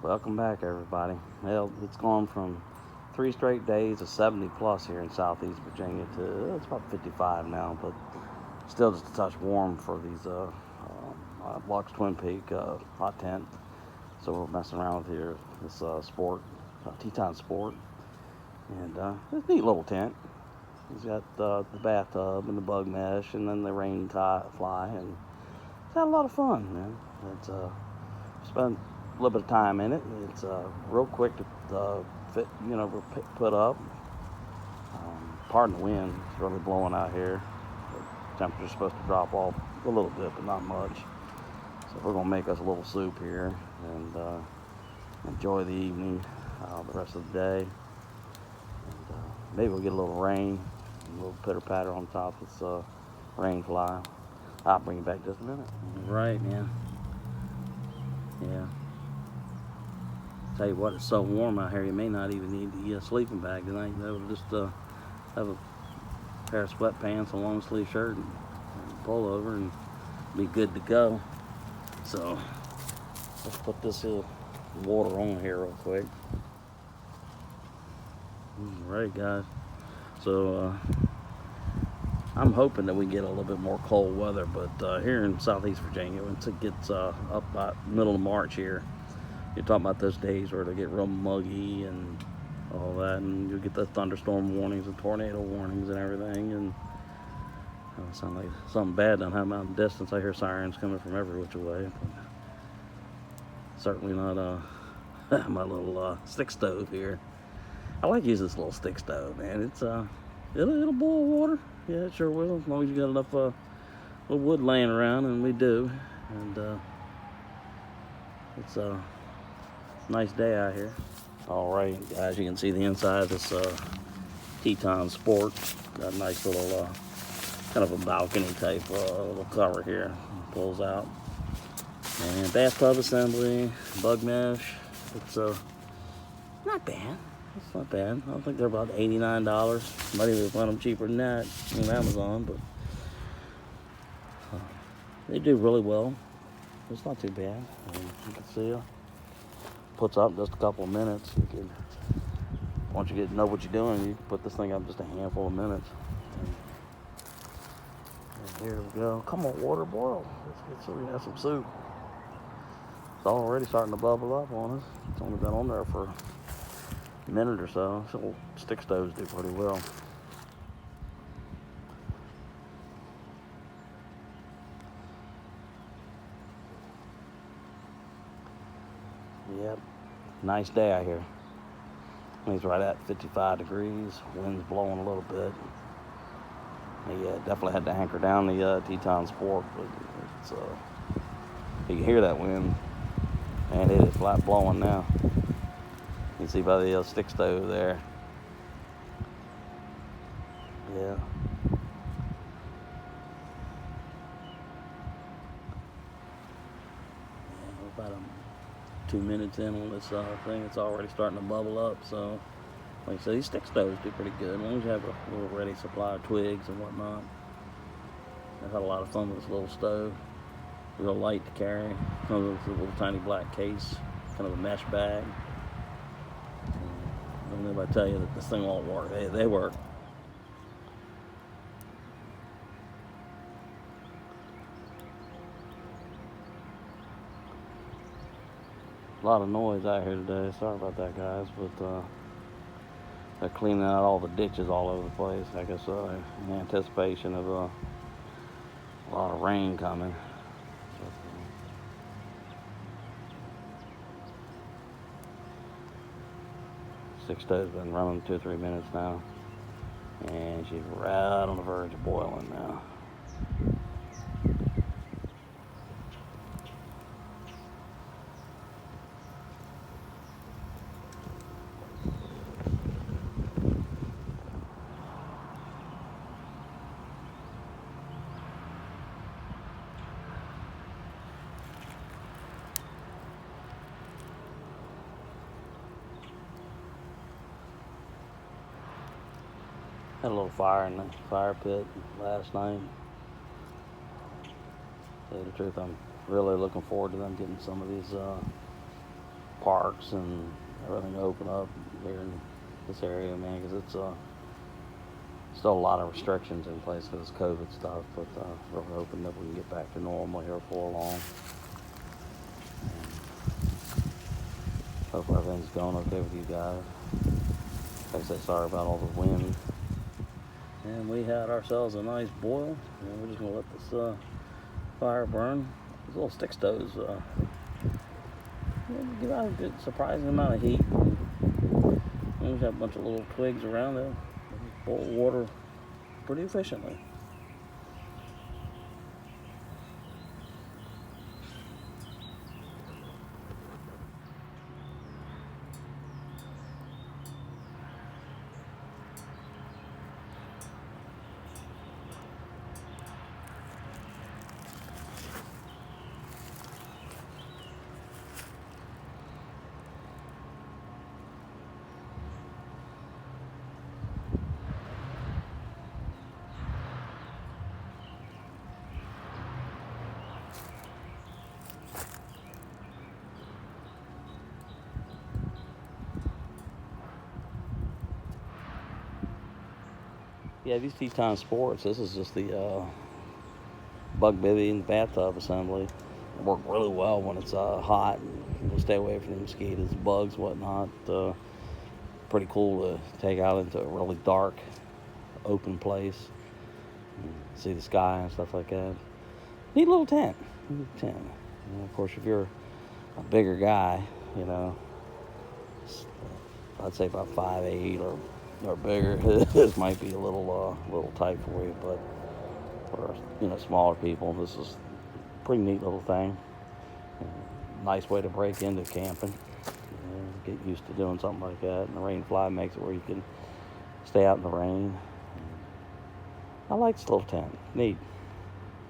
Welcome back, everybody. Well, it's gone from 3 straight days of 70 plus here in Southeast Virginia to it's about 55 now, but still just a touch warm for these Lux Twin Peak hot tent. So we're messing around with here this sport, Teton Sport, and it's a neat little tent. It's got the bathtub and the bug mesh, and then the rain fly, and it's had a lot of fun, man. It's spent a little bit of time in it. It's real quick to fit, put up. Pardon the wind, it's really blowing out here. The temperature's supposed to drop off a little bit, but not much. So we're gonna make us a little soup here and enjoy the evening, the rest of the day. And maybe we'll get a little rain, a little pitter patter on top of this rain fly. I'll bring you back just a minute. Right, man. Yeah. Tell you what, it's so warm out here, you may not even need the sleeping bag tonight. They'll just have a pair of sweatpants, a long sleeve shirt, and pullover, and be good to go. So let's put this water on here real quick. All right, guys. So I'm hoping that we get a little bit more cold weather, but here in Southeast Virginia, once it gets up by middle of March here, you're talking about those days where it'll get real muggy and all that, and you'll get the thunderstorm warnings and tornado warnings and everything, and it sounds like something bad done happen out in the distance. I hear sirens coming from every which way. Certainly not my little stick stove here. I like using this little stick stove, man. It's it'll boil water. Yeah, it sure will, as long as you got enough little wood laying around, and we do. And it's a nice day out here. All right, guys, you can see the inside of this Teton Sport. Got a nice little kind of a balcony type little cover here. Pulls out. And bathtub assembly, bug mesh. It's not bad. It's not bad. I don't think they're about $89. Might even find them cheaper than that on Amazon, but they do really well. It's not too bad. You can see it puts up in just a couple of minutes. Once you know what you're doing, you can put this thing up in just a handful of minutes. And here we go. Come on, water, boil. Let's get so we can have some soup. It's already starting to bubble up on us. It's only been on there for a minute or so. So stick stoves do pretty well. Yep, nice day out here. It's right at 55 degrees. Wind's blowing a little bit. Yeah, definitely had to anchor down the Teton Sport, but it's you can hear that wind, and it is flat blowing now. You can see by the stick stove there. Yeah. About 2 minutes in on this thing, it's already starting to bubble up. So, like I said, these stick stoves do pretty good as long as you have a little ready supply of twigs and whatnot. I've had a lot of fun with this little stove. Real light to carry. Comes with a little tiny black case, kind of a mesh bag. I don't know if I tell you that this thing won't work. They work. A lot of noise out here today. Sorry about that, guys, but they're cleaning out all the ditches all over the place. I guess in anticipation of a lot of rain coming. Stick stove's been running 2 or 3 minutes now, and she's right on the verge of boiling now. Had a little fire in the fire pit last night. To tell you the truth, I'm really looking forward to them getting some of these parks and everything open up here in this area, man, because it's still a lot of restrictions in place for this COVID stuff, but we're hoping that we can get back to normal here for long. Hope everything's going okay with you guys. Like I say, sorry about all the wind. And we had ourselves a nice boil, and we're just gonna let this fire burn. These little stick stoves give out a good, surprising amount of heat. And we got a bunch of little twigs around there. Boil water pretty efficiently. Yeah, these Teton Sports, this is just the bug bivvy and bathtub assembly. They work really well when it's hot. We'll stay away from the mosquitoes, bugs, whatnot. Pretty cool to take out into a really dark, open place. See the sky and stuff like that. Neat little tent. Of course, if you're a bigger guy, I'd say about 5'8" or bigger, this might be a little tight for you, but for smaller people, this is a pretty neat little thing. Nice way to break into camping. Get used to doing something like that. And the rain fly makes it where you can stay out in the rain. I like this little tent. Neat.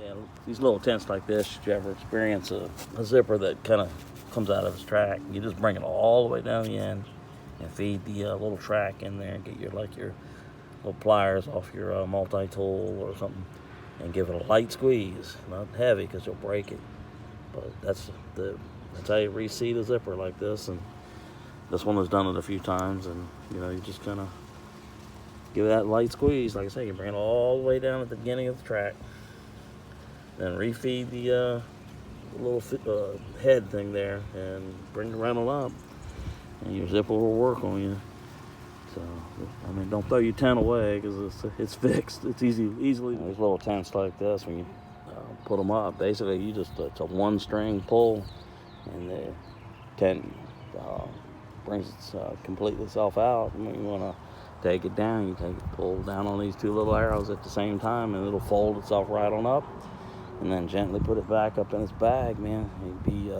Yeah, these little tents like this, should you ever experience a zipper that kind of comes out of its track, you just bring it all the way down the end and feed the little track in there and get your little pliers off your multi-tool or something and give it a light squeeze, not heavy because you'll break it. But that's how you reseat a zipper like this. And this one has done it a few times, and you just kind of give it that light squeeze. Like I say, you bring it all the way down at the beginning of the track, then refeed the little head thing there and bring the rental up, and your zipper will work on you. So, don't throw your tent away because it's fixed. It's easily. These little tents like this, when you put them up, basically it's a one-string pull, and the tent brings its complete itself out. And when you want to take it down, you pull down on these two little arrows at the same time, and it'll fold itself right on up, and then gently put it back up in its bag, man. You'd be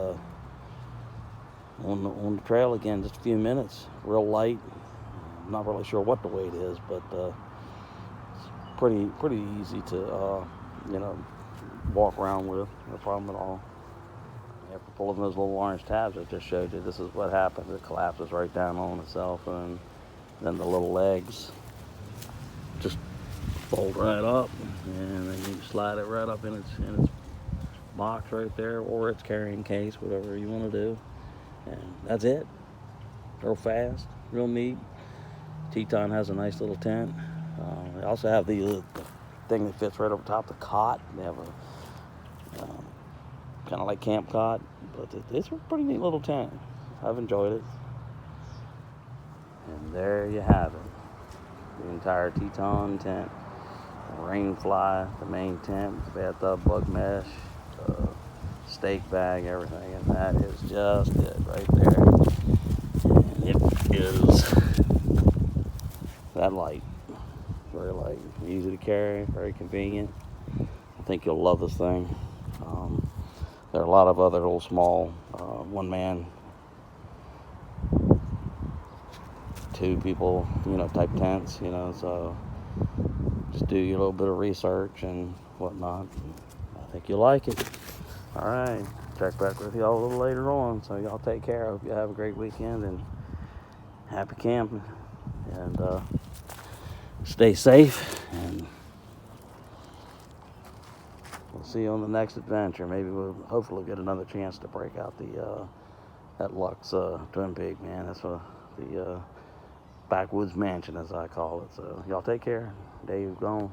on the trail again just a few minutes. Real light. I'm not really sure what the weight is, but it's pretty easy to walk around with. No problem at all. After pulling those little orange tabs I just showed you, this is what happens. It collapses right down on itself, and then the little legs just fold right up, and then you slide it right up in its box right there, or its carrying case, whatever you want to do. And that's it. Real fast, real neat. Teton has a nice little tent. They also have the thing that fits right over top the cot. They have a kind of like camp cot, but it's a pretty neat little tent. I've enjoyed it. And there you have it. The entire Teton tent. The rain fly, the main tent, the bathtub, bug mesh, steak bag, everything. And that is just it right there. And it is that light. Very light. Easy to carry, very convenient. I think you'll love this thing. There are a lot of other little small one-man, two people, type tents, so just do your little bit of research and whatnot. I think you'll like it. All right, check back with y'all a little later on. So y'all take care. I hope you have a great weekend and happy camping, and stay safe, and we'll see you on the next adventure. Maybe we'll hopefully get another chance to break out the That Lux Twin Peak, man. That's the backwoods mansion, as I call it. So y'all take care. Dave gone.